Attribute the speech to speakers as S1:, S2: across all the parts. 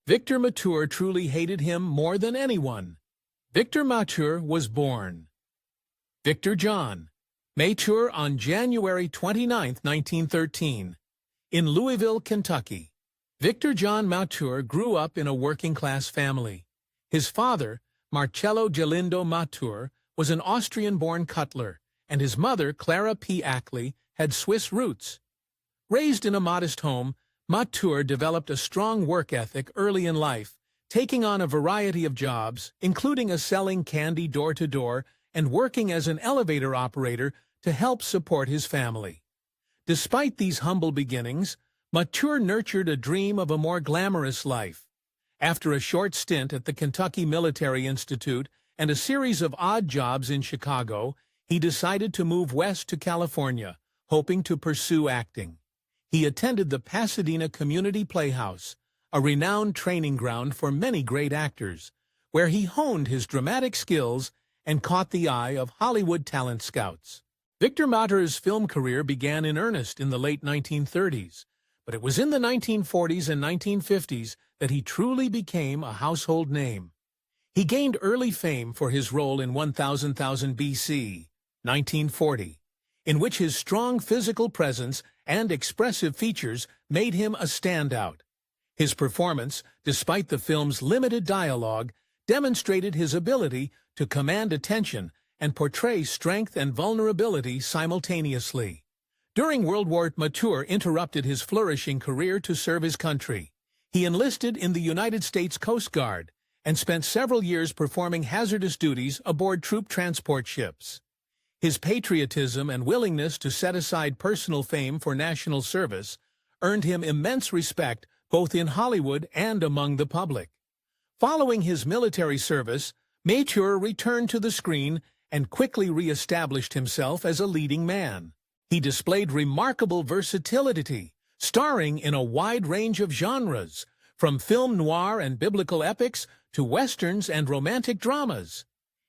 S1: Victor Mature truly hated him more than anyone. Victor Mature was born Victor John Mature on January 29, 1913, in Louisville, Kentucky. Victor John Mature grew up in a working-class family. His father, Marcello Galindo Mature, was an Austrian-born cutler, and his mother, Clara P. Ackley, had Swiss roots. Raised in a modest home, Mature developed a strong work ethic early in life, taking on a variety of jobs, including selling candy door-to-door and working as an elevator operator to help support his family. Despite these humble beginnings, Mature nurtured a dream of a more glamorous life. After a short stint at the Kentucky Military Institute and a series of odd jobs in Chicago, he decided to move west to California, hoping to pursue acting. He attended the Pasadena Community Playhouse, a renowned training ground for many great actors, where he honed his dramatic skills and caught the eye of Hollywood talent scouts. Victor Mature's film career began in earnest in the late 1930s, but it was in the 1940s and 1950s that he truly became a household name. He gained early fame for his role in 1000 BC, 1940, in which his strong physical presence and expressive features made him a standout. His performance, despite the film's limited dialogue, demonstrated his ability to command attention and portray strength and vulnerability simultaneously. During World War, Mature interrupted his flourishing career to serve his country. He enlisted in the United States Coast Guard and spent several years performing hazardous duties aboard troop transport ships. His patriotism and willingness to set aside personal fame for national service earned him immense respect both in Hollywood and among the public. Following his military service, Mature returned to the screen and quickly re-established himself as a leading man. He displayed remarkable versatility, starring in a wide range of genres, from film noir and biblical epics to westerns and romantic dramas.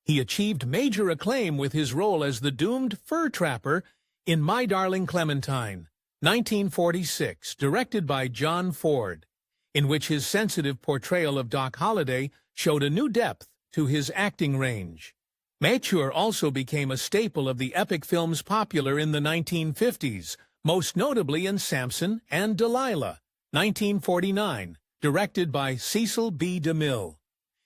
S1: He achieved major acclaim with his role as the doomed fur trapper in My Darling Clementine, 1946, directed by John Ford, in which his sensitive portrayal of Doc Holliday showed a new depth to his acting range. Mature also became a staple of the epic films popular in the 1950s, most notably in Samson and Delilah, 1949, directed by Cecil B. DeMille.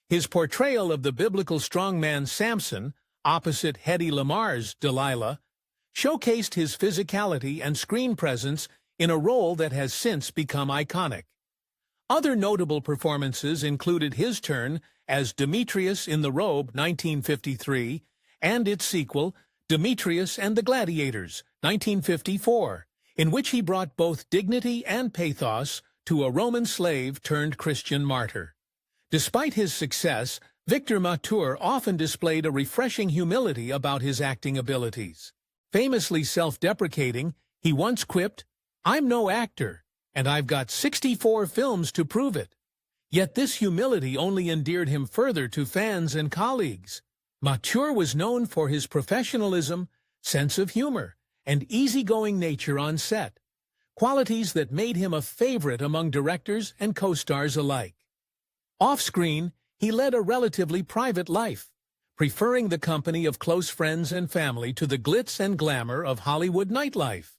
S1: His portrayal of the biblical strongman Samson, opposite Hedy Lamarr's Delilah, showcased his physicality and screen presence in a role that has since become iconic. Other notable performances included his turn as Demetrius in the Robe, 1953, and its sequel, Demetrius and the Gladiators, 1954, in which he brought both dignity and pathos to a Roman slave turned Christian martyr. Despite his success, Victor Mature often displayed a refreshing humility about his acting abilities. Famously self-deprecating, he once quipped, "I'm no actor, and I've got 64 films to prove it." Yet this humility only endeared him further to fans and colleagues. Mature was known for his professionalism, sense of humor, and easygoing nature on set, qualities that made him a favorite among directors and co-stars alike. Off-screen, he led a relatively private life, preferring the company of close friends and family to the glitz and glamour of Hollywood nightlife.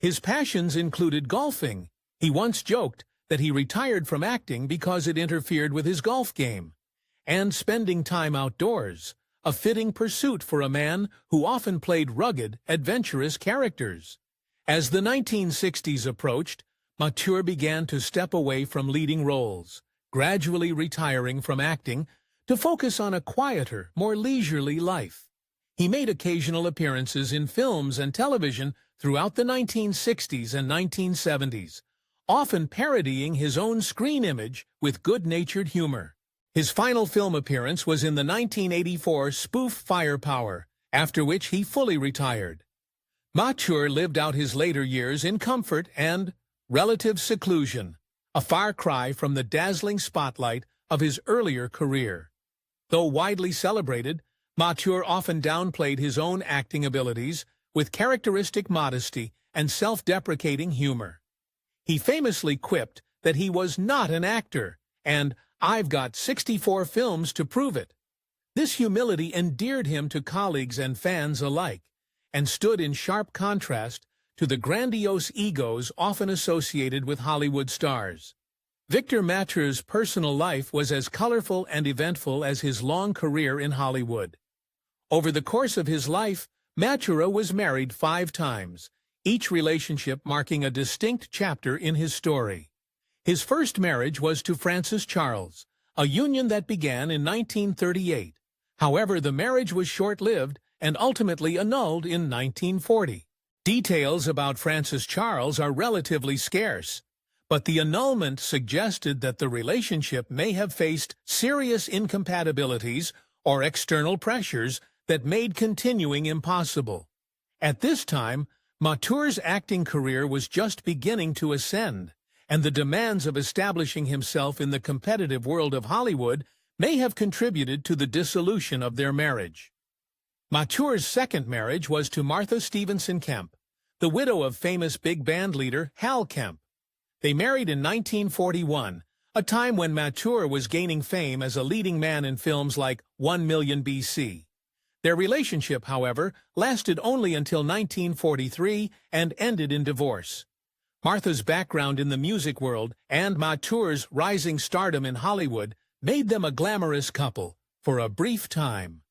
S1: His passions included golfing. He once joked that he retired from acting because it interfered with his golf game, and spending time outdoors, a fitting pursuit for a man who often played rugged, adventurous characters. As the 1960s approached, Mature began to step away from leading roles, gradually retiring from acting to focus on a quieter, more leisurely life. He made occasional appearances in films and television throughout the 1960s and 1970s, often parodying his own screen image with good-natured humor. His final film appearance was in the 1984 spoof Firepower, after which he fully retired. Mature lived out his later years in comfort and relative seclusion, a far cry from the dazzling spotlight of his earlier career. Though widely celebrated, Mature often downplayed his own acting abilities with characteristic modesty and self-deprecating humor. He famously quipped that he was not an actor and "I've got 64 films to prove it." This humility endeared him to colleagues and fans alike, and stood in sharp contrast to the grandiose egos often associated with Hollywood stars. Victor Mature's personal life was as colorful and eventful as his long career in Hollywood. Over the course of his life, Mature was married 5 times, each relationship marking a distinct chapter in his story. His first marriage was to Frances Charles, a union that began in 1938. However, the marriage was short-lived and ultimately annulled in 1940. Details about Frances Charles are relatively scarce, but the annulment suggested that the relationship may have faced serious incompatibilities or external pressures that made continuing impossible. At this time, Mature's acting career was just beginning to ascend, and the demands of establishing himself in the competitive world of Hollywood may have contributed to the dissolution of their marriage. Mature's second marriage was to Martha Stevenson Kemp, the widow of famous big band leader Hal Kemp. They married in 1941, a time when Mature was gaining fame as a leading man in films like 1 Million BC. Their relationship, however, lasted only until 1943 and ended in divorce. Martha's background in the music world and Mature's rising stardom in Hollywood made them a glamorous couple for a brief time.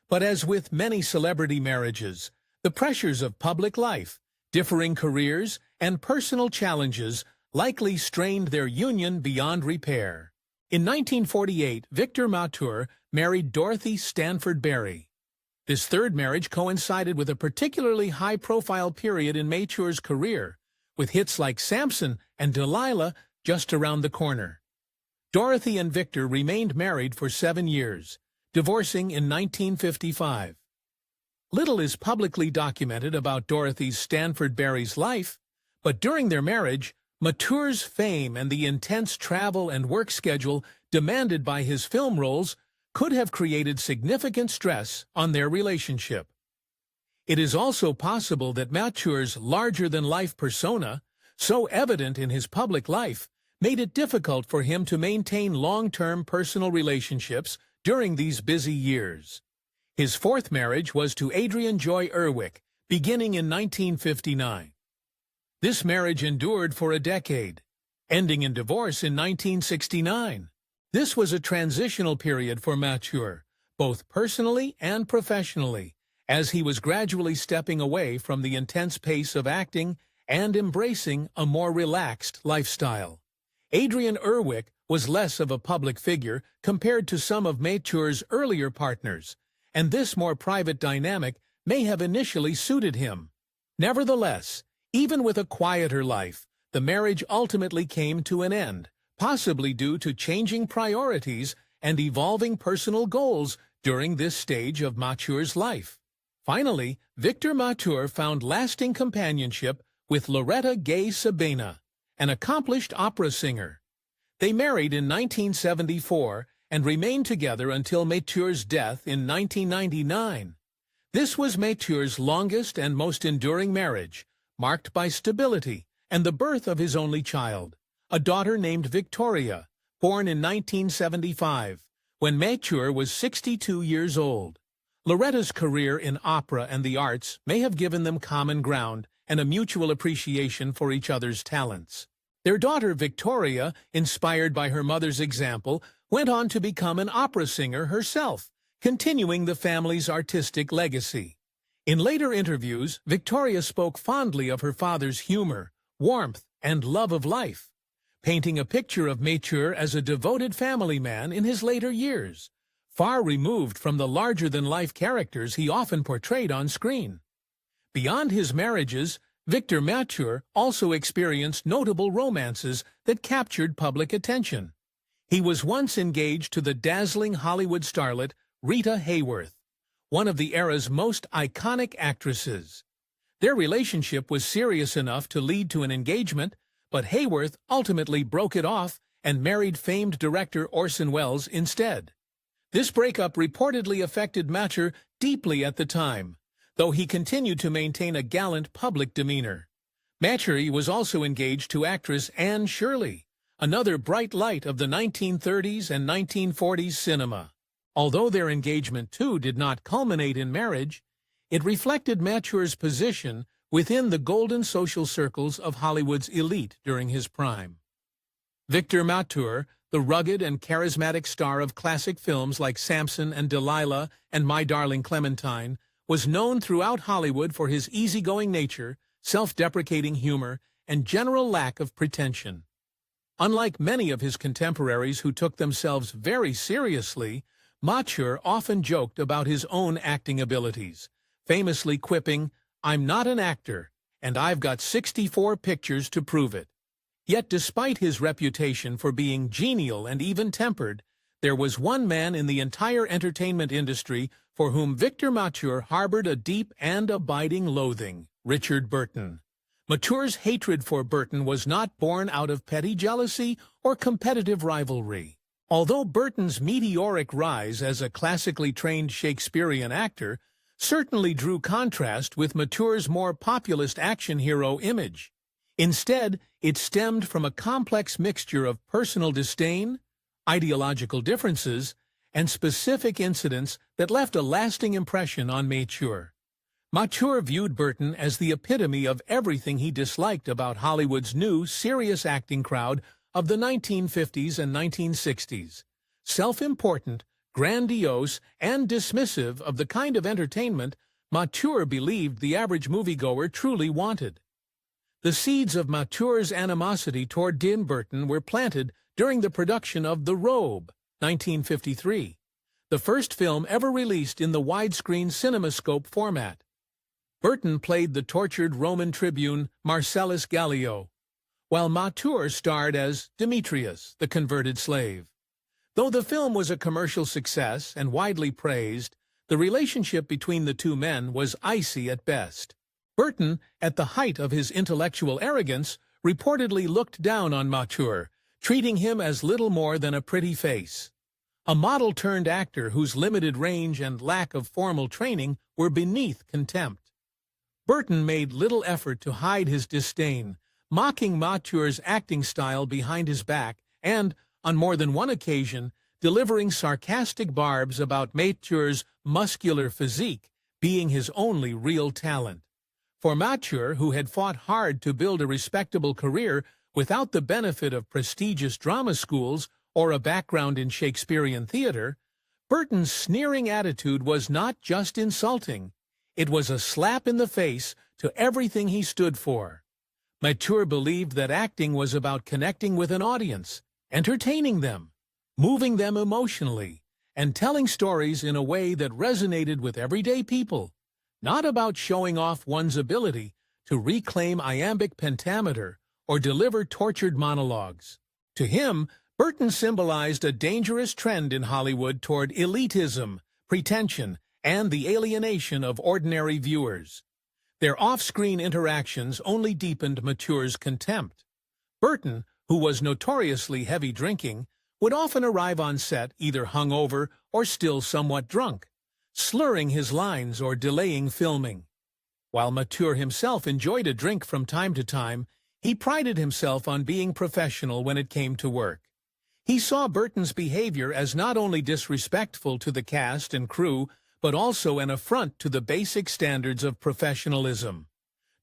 S1: But as with many celebrity marriages, the pressures of public life, differing careers, and personal challenges likely strained their union beyond repair. In 1948, Victor Mature married Dorothy Stanford Berry. This third marriage coincided with a particularly high-profile period in Mature's career, with hits like Samson and Delilah just around the corner. Dorothy and Victor remained married for 7 years, divorcing in 1955. Little is publicly documented about Dorothy's Stanford Berry's life, but during their marriage, Mature's fame and the intense travel and work schedule demanded by his film roles could have created significant stress on their relationship. It is also possible that Mature's larger-than-life persona, so evident in his public life, made it difficult for him to maintain long-term personal relationships during these busy years. His fourth marriage was to Adrienne Joy Erwick, beginning in 1959. This marriage endured for a decade, ending in divorce in 1969. This was a transitional period for Mature, both personally and professionally, as he was gradually stepping away from the intense pace of acting and embracing a more relaxed lifestyle. Adrienne Erwick was less of a public figure compared to some of Mature's earlier partners, and this more private dynamic may have initially suited him. Nevertheless, even with a quieter life, the marriage ultimately came to an end, possibly due to changing priorities and evolving personal goals during this stage of Mature's life. Finally, Victor Mature found lasting companionship with Loretta Gay Sabina, an accomplished opera singer. They married in 1974 and remained together until Mature's death in 1999. This was Mature's longest and most enduring marriage, marked by stability and the birth of his only child, a daughter named Victoria, born in 1975, when Mature was 62 years old. Loretta's career in opera and the arts may have given them common ground and a mutual appreciation for each other's talents. Their daughter Victoria, inspired by her mother's example, went on to become an opera singer herself, continuing the family's artistic legacy. In later interviews, Victoria spoke fondly of her father's humor, warmth, and love of life, painting a picture of Mature as a devoted family man in his later years, far removed from the larger-than-life characters he often portrayed on screen. Beyond his marriages, Victor Mature also experienced notable romances that captured public attention. He was once engaged to the dazzling Hollywood starlet Rita Hayworth, one of the era's most iconic actresses. Their relationship was serious enough to lead to an engagement, but Hayworth ultimately broke it off and married famed director Orson Welles instead. This breakup reportedly affected Mature deeply at the time, though he continued to maintain a gallant public demeanor. Mature was also engaged to actress Anne Shirley, another bright light of the 1930s and 1940s cinema. Although their engagement too did not culminate in marriage, it reflected Mature's position within the golden social circles of Hollywood's elite during his prime. Victor Mature, the rugged and charismatic star of classic films like Samson and Delilah and My Darling Clementine, was known throughout Hollywood for his easygoing nature, self-deprecating humor, and general lack of pretension. Unlike many of his contemporaries who took themselves very seriously, Mature often joked about his own acting abilities, famously quipping, "I'm not an actor, and I've got 64 pictures to prove it." Yet despite his reputation for being genial and even-tempered, there was one man in the entire entertainment industry for whom Victor Mature harbored a deep and abiding loathing: Richard Burton. Mature's hatred for Burton was not born out of petty jealousy or competitive rivalry. Although Burton's meteoric rise as a classically trained Shakespearean actor certainly drew contrast with Mature's more populist action hero image, instead, it stemmed from a complex mixture of personal disdain, ideological differences, and specific incidents that left a lasting impression on Mature. Mature viewed Burton as the epitome of everything he disliked about Hollywood's new, serious acting crowd of the 1950s and 1960s. Self-important, grandiose, and dismissive of the kind of entertainment Mature believed the average moviegoer truly wanted. The seeds of Mature's animosity toward Burton were planted during the production of The Robe, 1953, the first film ever released in the widescreen CinemaScope format. Burton played the tortured Roman tribune Marcellus Gallio, while Mature starred as Demetrius, the converted slave. Though the film was a commercial success and widely praised, the relationship between the two men was icy at best. Burton, at the height of his intellectual arrogance, reportedly looked down on Mature, treating him as little more than a pretty face. A model-turned-actor whose limited range and lack of formal training were beneath contempt. Burton made little effort to hide his disdain, mocking Mature's acting style behind his back and, on more than one occasion, delivering sarcastic barbs about Mature's muscular physique being his only real talent. For Mature, who had fought hard to build a respectable career without the benefit of prestigious drama schools or a background in Shakespearean theater, Burton's sneering attitude was not just insulting. It was a slap in the face to everything he stood for. Mature believed that acting was about connecting with an audience, entertaining them, moving them emotionally, and telling stories in a way that resonated with everyday people, not about showing off one's ability to reclaim iambic pentameter or deliver tortured monologues. To him, Burton symbolized a dangerous trend in Hollywood toward elitism, pretension, and the alienation of ordinary viewers. Their off-screen interactions only deepened Mature's contempt. Burton, who was notoriously heavy drinking, would often arrive on set either hungover or still somewhat drunk, slurring his lines or delaying filming. While Mature himself enjoyed a drink from time to time, he prided himself on being professional when it came to work. He saw Burton's behavior as not only disrespectful to the cast and crew, but also an affront to the basic standards of professionalism.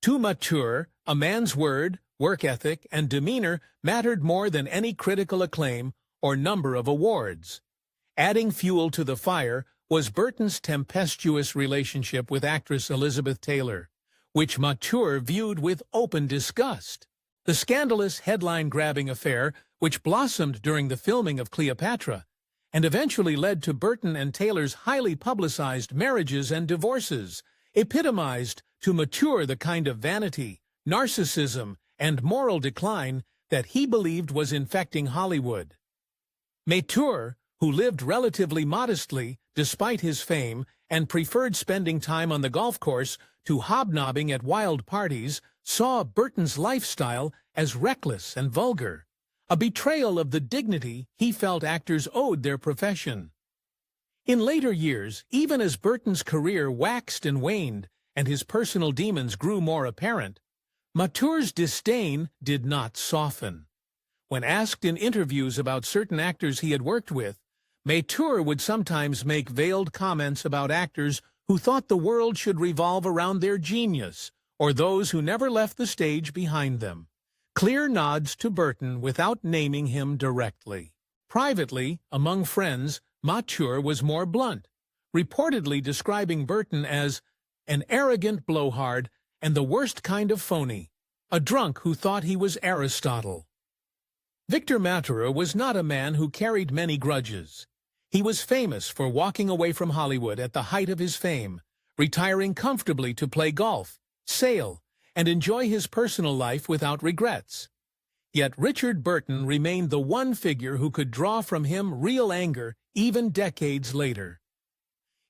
S1: To Mature, a man's word, work ethic, and demeanor mattered more than any critical acclaim or number of awards. Adding fuel to the fire was Burton's tempestuous relationship with actress Elizabeth Taylor, which Mature viewed with open disgust. The scandalous headline-grabbing affair, which blossomed during the filming of Cleopatra, and eventually led to Burton and Taylor's highly publicized marriages and divorces, epitomized to Mature the kind of vanity, narcissism, and moral decline that he believed was infecting Hollywood. Mature, who lived relatively modestly despite his fame and preferred spending time on the golf course to hobnobbing at wild parties, saw Burton's lifestyle as reckless and vulgar, a betrayal of the dignity he felt actors owed their profession. In later years, even as Burton's career waxed and waned and his personal demons grew more apparent, Mature's disdain did not soften. When asked in interviews about certain actors he had worked with, Mature would sometimes make veiled comments about actors who thought the world should revolve around their genius, or those who never left the stage behind them. Clear nods to Burton without naming him directly. Privately, among friends, Mature was more blunt, reportedly describing Burton as an arrogant blowhard and the worst kind of phony, a drunk who thought he was Aristotle. Victor Mature was not a man who carried many grudges. He was famous for walking away from Hollywood at the height of his fame, retiring comfortably to play golf, sail, and enjoy his personal life without regrets. Yet Richard Burton remained the one figure who could draw from him real anger even decades later.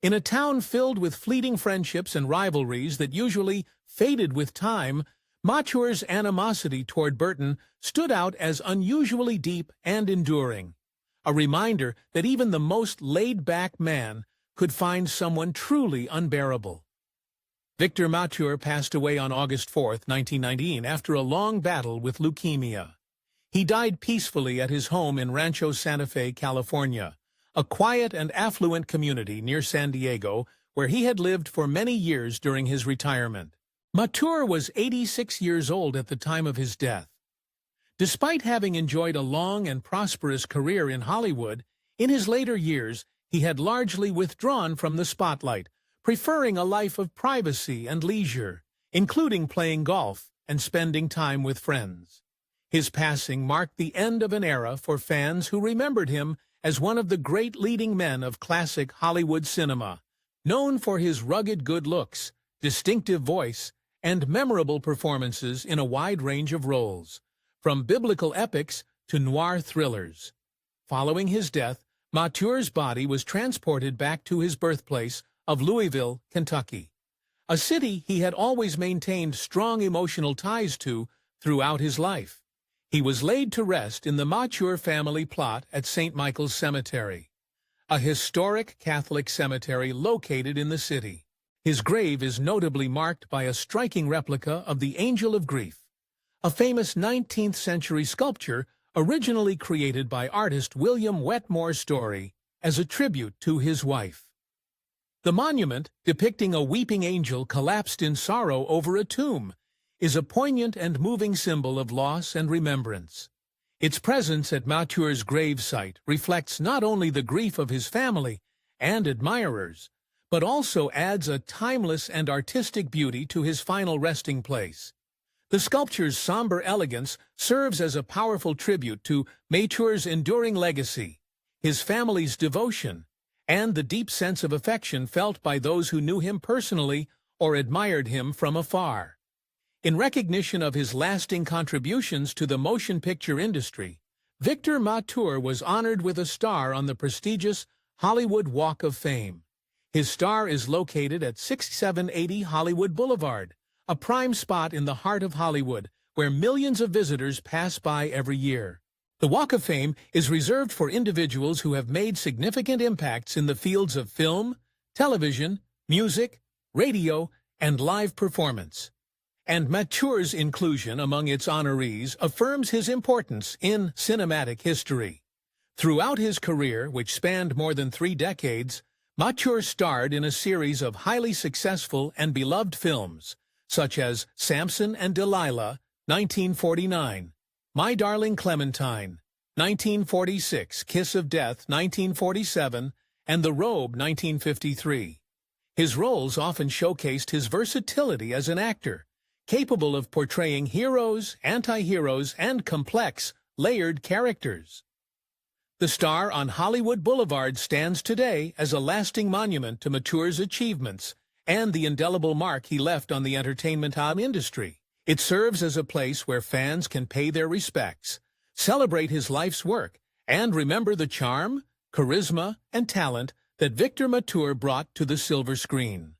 S1: In a town filled with fleeting friendships and rivalries that usually faded with time, Mature's animosity toward Burton stood out as unusually deep and enduring, a reminder that even the most laid-back man could find someone truly unbearable. Victor Mature passed away on August 4, 1919, after a long battle with leukemia. He died peacefully at his home in Rancho Santa Fe, California, a quiet and affluent community near San Diego where he had lived for many years during his retirement. Mature was 86 years old at the time of his death. Despite having enjoyed a long and prosperous career in Hollywood, in his later years he had largely withdrawn from the spotlight, preferring a life of privacy and leisure, including playing golf and spending time with friends. His passing marked the end of an era for fans who remembered him as one of the great leading men of classic Hollywood cinema, known for his rugged good looks, distinctive voice, and memorable performances in a wide range of roles, from biblical epics to noir thrillers. Following his death, Mature's body was transported back to his birthplace of Louisville, Kentucky, a city he had always maintained strong emotional ties to throughout his life. He was laid to rest in the Mature family plot at St. Michael's Cemetery, a historic Catholic cemetery located in the city. His grave is notably marked by a striking replica of the Angel of Grief, a famous 19th-century sculpture originally created by artist William Wetmore Story as a tribute to his wife. The monument, depicting a weeping angel collapsed in sorrow over a tomb, is a poignant and moving symbol of loss and remembrance. Its presence at Mature's gravesite reflects not only the grief of his family and admirers, but also adds a timeless and artistic beauty to his final resting place. The sculpture's somber elegance serves as a powerful tribute to Mature's enduring legacy, his family's devotion, and the deep sense of affection felt by those who knew him personally or admired him from afar. In recognition of his lasting contributions to the motion picture industry, Victor Mature was honored with a star on the prestigious Hollywood Walk of Fame. His star is located at 6780 Hollywood Boulevard, a prime spot in the heart of Hollywood, where millions of visitors pass by every year. The Walk of Fame is reserved for individuals who have made significant impacts in the fields of film, television, music, radio, and live performance. And Mature's inclusion among its honorees affirms his importance in cinematic history. Throughout his career, which spanned more than 3 decades, Mature starred in a series of highly successful and beloved films, such as Samson and Delilah, 1949, My Darling Clementine, 1946, Kiss of Death, 1947, and The Robe, 1953. His roles often showcased his versatility as an actor, capable of portraying heroes, anti-heroes, and complex, layered characters. The star on Hollywood Boulevard stands today as a lasting monument to Mature's achievements and the indelible mark he left on the entertainment industry. It serves as a place where fans can pay their respects, celebrate his life's work, and remember the charm, charisma, and talent that Victor Mature brought to the silver screen.